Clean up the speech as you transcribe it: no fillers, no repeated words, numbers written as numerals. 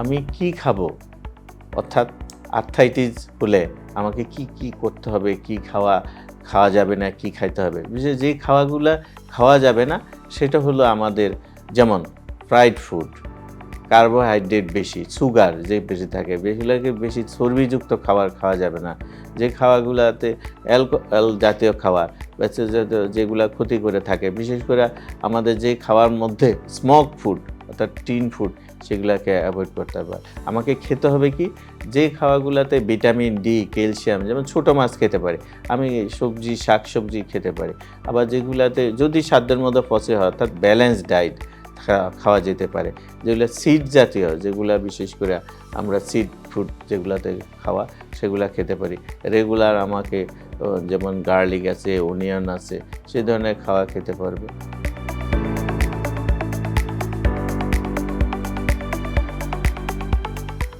আমি কি খাবো, অর্থাৎ আর্থ্রাইটিস হলে আমাকে কি কি করতে হবে, কি খাওয়া যাবে না, কি খাইতে হবে। বিশেষ যে খাওয়াগুলা খাওয়া যাবে না সেটা হলো আমাদের যেমন ফ্রাইড ফুড, কার্বোহাইড্রেট বেশি, সুগার যে বেশি থাকে, বেশিরভাগই বেশি চর্বিযুক্ত খাবার খাওয়া যাবে না। যে খাওয়াগুলোতে অ্যালকোহল জাতীয় খাবার যেগুলা ক্ষতি করে থাকে, বিশেষ করে আমাদের যে খাওয়ার মধ্যে স্মোক ফুড অর্থাৎ টিন ফুড সেগুলোকে অ্যাভয়েড করতে হবে। আমাকে খেতে হবে কি, যে খাওয়াগুলোতে ভিটামিন ডি, ক্যালসিয়াম, যেমন ছোটো মাছ খেতে পারি, আমি সবজি শাকসবজি খেতে পারি। আবার যেগুলাতে যদি সাধ্যের মধ্যে পচে হয় অর্থাৎ ব্যালেন্স ডায়েট খাওয়া যেতে পারে, যেগুলো সিড জাতীয়, যেগুলো বিশেষ করে আমরা সিড ফুড যেগুলোতে খাওয়া সেগুলো খেতে পারি। রেগুলার আমাকে যেমন গার্লিক আছে, অনিয়ন আছে, সেই ধরনের খাওয়া খেতে পারবে।